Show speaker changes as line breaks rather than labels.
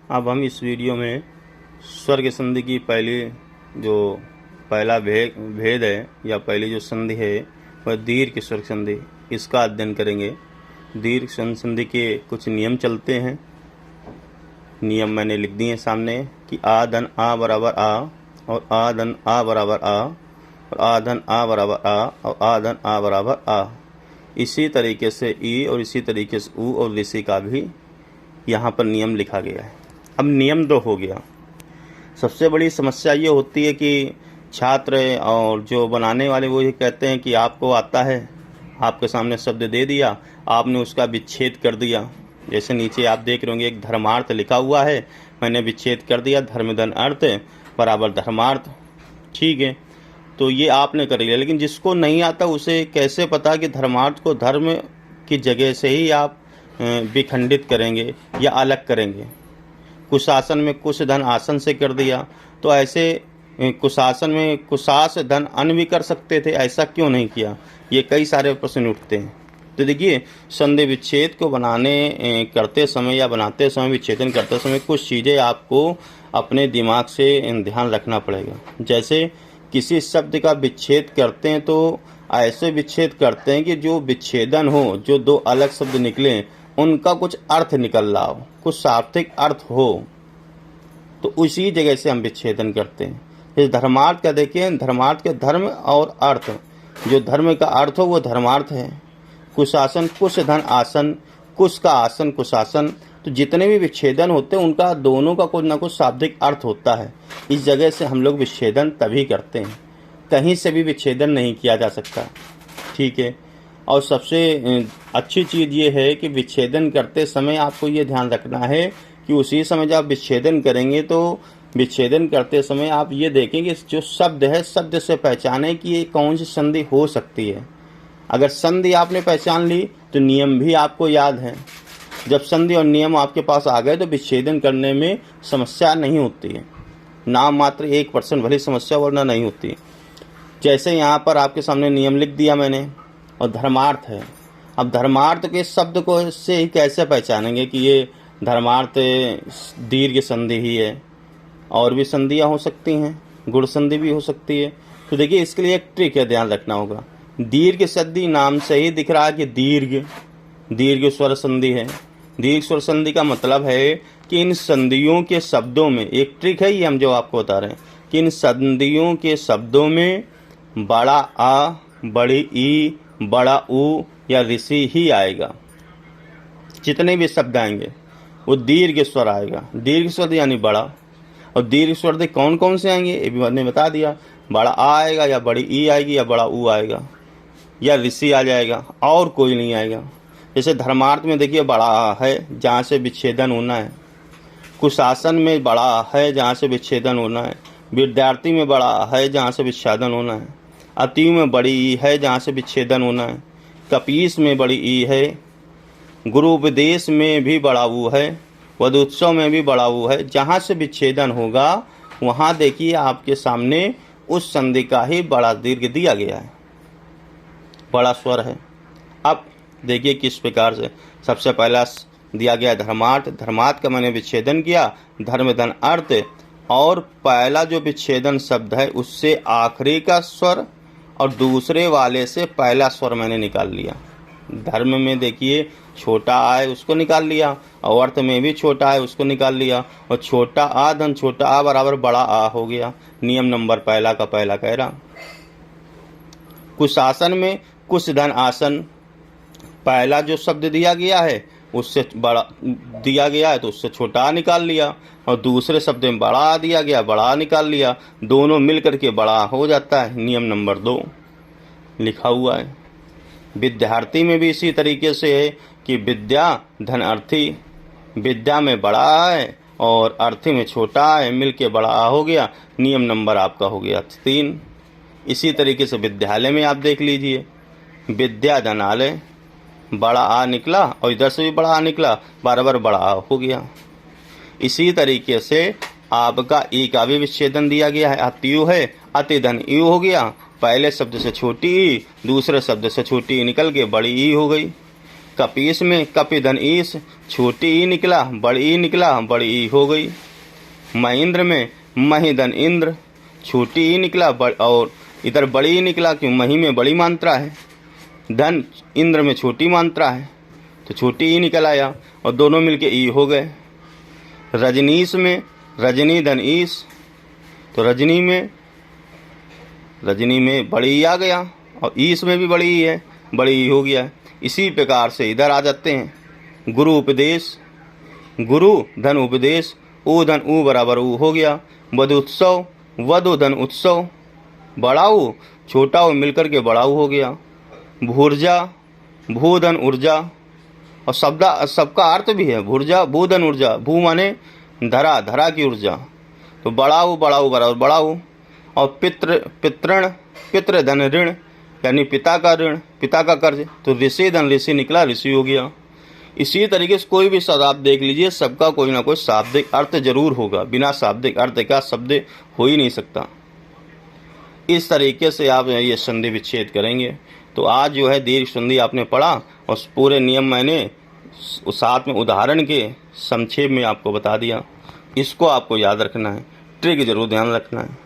अब हम इस वीडियो में स्वर्ग संधि की पहला भेद है या पहली जो संधि है वह दीर्घ स्वर्ग संधि, इसका अध्ययन करेंगे। दीर्घ स्वर्ग संधि के कुछ नियम चलते हैं। नियम मैंने लिख दिए सामने कि आ धन आ बराबर आ और आ धन आ बराबर आ और आ धन आ बराबर आ और आ धन आ बराबर आ। इसी तरीके से ई और इसी तरीके से ऊ और ऋषि का भी यहाँ पर नियम लिखा गया है। अब नियम 2 हो गया। सबसे बड़ी समस्या ये होती है कि छात्र और जो बनाने वाले वो ये कहते हैं कि आपको आता है, आपके सामने शब्द दे दिया, आपने उसका विच्छेद कर दिया। जैसे नीचे आप देख रहे होंगे एक धर्मार्थ लिखा हुआ है, मैंने विच्छेद कर दिया, धर्म धन अर्थ बराबर धर्मार्थ। ठीक है, तो ये आपने कर लिया। लेकिन जिसको नहीं आता उसे कैसे पता कि धर्मार्थ को धर्म की जगह से ही आप विखंडित करेंगे या अलग करेंगे। कुशासन में कुश धन आसन से कर दिया, तो ऐसे कुशासन में कुशास धन अन भी कर सकते थे, ऐसा क्यों नहीं किया? ये कई सारे प्रश्न उठते हैं। तो देखिए, संधि विच्छेद को करते समय या बनाते समय, विच्छेदन करते समय कुछ चीज़ें आपको अपने दिमाग से ध्यान रखना पड़ेगा। जैसे किसी शब्द का विच्छेद करते हैं तो ऐसे विच्छेद करते हैं कि जो विच्छेदन हो, जो 2 अलग शब्द निकले उनका कुछ अर्थ निकल रहा हो, कुछ सार्थक अर्थ हो, तो उसी जगह से हम विच्छेदन करते हैं। इस धर्मार्थ का देखिए, धर्मार्थ के धर्म और अर्थ, जो धर्म का अर्थ हो वो धर्मार्थ है। कुशासन कुश धन आसन, कुश का आसन कुशासन, तो जितने भी विच्छेदन होते हैं उनका दोनों का कुछ ना कुछ शाब्दिक अर्थ होता है। इस जगह से हम लोग विच्छेदन तभी करते हैं, कहीं से भी विच्छेदन नहीं किया जा सकता। ठीक है, और सबसे अच्छी चीज़ ये है कि विच्छेदन करते समय आपको ये ध्यान रखना है कि उसी समय जब आप विच्छेदन करेंगे तो विच्छेदन करते समय आप ये देखें कि जो शब्द है, शब्द से पहचाने कि ये कौन सी संधि हो सकती है। अगर संधि आपने पहचान ली तो नियम भी आपको याद है। जब संधि और नियम आपके पास आ गए तो विच्छेदन करने में समस्या नहीं होती है। नाम मात्र 1% भली समस्या वरना नहीं होती। जैसे यहाँ पर आपके सामने नियम लिख दिया मैंने, और धर्मार्थ है। अब धर्मार्थ के शब्द को से ही कैसे पहचानेंगे कि ये धर्मार्थ दीर्घ संधि ही है? और भी संधियाँ हो सकती हैं, गुण संधि भी हो सकती है। तो देखिए, इसके लिए एक ट्रिक है, ध्यान रखना होगा। दीर्घ संधि नाम से ही दिख रहा है कि दीर्घ स्वर संधि है। दीर्घ स्वर संधि का मतलब है कि इन संधियों के शब्दों में, एक ट्रिक है ये हम जो आपको बता रहे हैं, कि इन संधियों के शब्दों में बड़ा आ, बड़ी ई, बड़ा ऊ या ऋषि ही आएगा। जितने भी शब्द आएंगे वो दीर्घ स्वर आएगा। दीर्घ स्वर यानी बड़ा, और दीर्घ स्वर कौन कौन से आएंगे ये भी मैंने बता दिया। बड़ा आ आएगा या बड़ी ई आएगी या बड़ा ऊ आएगा या ऋषि आ जाएगा, और कोई नहीं आएगा। जैसे धर्मार्थ में देखिए, बड़ा आ है जहाँ से विच्छेदन होना है। कुशासन में बड़ा आ है जहाँ से विच्छेदन होना है। विद्यार्थी में बड़ा आ है जहाँ से विच्छेदन होना है। अति में बड़ी ई है जहाँ से विच्छेदन होना है। कपीस में बड़ी ई है। गुरु उपदेश में भी बड़ा ऊ है। वधोत्सव में भी बड़ा ऊ है। जहाँ से विच्छेदन होगा वहाँ देखिए आपके सामने उस संधि का ही बड़ा दीर्घ दिया गया है, बड़ा स्वर है। अब देखिए किस प्रकार से। सबसे पहला दिया गया धर्मार्थ। धर्मार्थ का मैंने विच्छेदन किया, धर्म धन अर्थ, और पहला जो विच्छेदन शब्द है उससे आखिरी का स्वर और दूसरे वाले से पहला स्वर मैंने निकाल लिया। धर्म में देखिए छोटा आ है, उसको निकाल लिया, और अर्थ में भी छोटा है, उसको निकाल लिया, और छोटा आ धन छोटा आ बराबर बड़ा आ हो गया। नियम नंबर पहला का पहला कह रहा। कुशासन में कुश धन आसन, पहला जो शब्द दिया गया है उससे बड़ा दिया गया है तो उससे छोटा आ निकाल लिया, और दूसरे शब्द में बड़ा आ दिया गया, बड़ा आ निकाल लिया, दोनों मिल करके बड़ा हो जाता है। नियम नंबर 2 लिखा हुआ है। विद्यार्थी में भी इसी तरीके से है कि विद्या धन अर्थी, विद्या में बड़ा है और अर्थी में छोटा है, मिल के बड़ा आ हो गया। नियम नंबर आपका हो गया 3। इसी तरीके से विद्यालय में आप देख लीजिए, विद्या धनालय, बड़ा आ निकला और इधर से भी बड़ा आ निकला, बराबर बड़ा आ हो गया। इसी तरीके से आपका ई का भी विच्छेदन दिया गया है। अतियु है, अति धन यू हो गया। पहले शब्द से छोटी ई, दूसरे शब्द से छोटी ई निकल के बड़ी ई हो गई। कपीस में कपि धन ईस, छोटी ई निकला बड़ी ई निकला, बड़ी ई हो गई। महेंद्र में मही धन इंद्र, छोटी ई निकला और इधर बड़ी ई निकला, क्यों मही में बड़ी मात्रा है, धन इंद्र में छोटी मात्रा है तो छोटी ई निकल आया और दोनों मिलके ई हो गए। रजनीश में रजनी धन ईस, तो रजनी में बड़ी ई आ गया और ईस में भी बड़ी ई है, बड़ी ई हो गया। इसी प्रकार से इधर आ जाते हैं। गुरु उपदेश, गुरु धन उपदेश, ऊ धन ऊ बराबर ऊ हो गया। वधुत्सव, वधु धन उत्सव, बड़ा ऊ छोटा ऊ मिलकर के बड़ा ऊ हो गया। भूर्जा, भू धन ऊर्जा, और सबका अर्थ भी है भूर्जा, भू धन ऊर्जा, भू माने धरा, धरा की ऊर्जा, तो बड़ा ऊ बराबर बड़ा ऊ। और पितृण, पितृ धन ऋण, यानी पिता का ऋण, पिता का कर्ज, तो ऋषि धन ऋषि निकला, ऋषि हो गया। इसी तरीके से कोई भी शब्द आप देख लीजिए, सबका कोई ना कोई शाब्दिक अर्थ जरूर होगा, बिना शाब्दिक अर्थ का शब्द हो ही नहीं सकता। इस तरीके से आप ये संधि विच्छेद करेंगे। तो आज जो है दीर्घ संधि आपने पढ़ा और पूरे नियम मैंने साथ में उदाहरण के संक्षेप में आपको बता दिया। इसको आपको याद रखना है, ट्रिक जरूर ध्यान रखना है।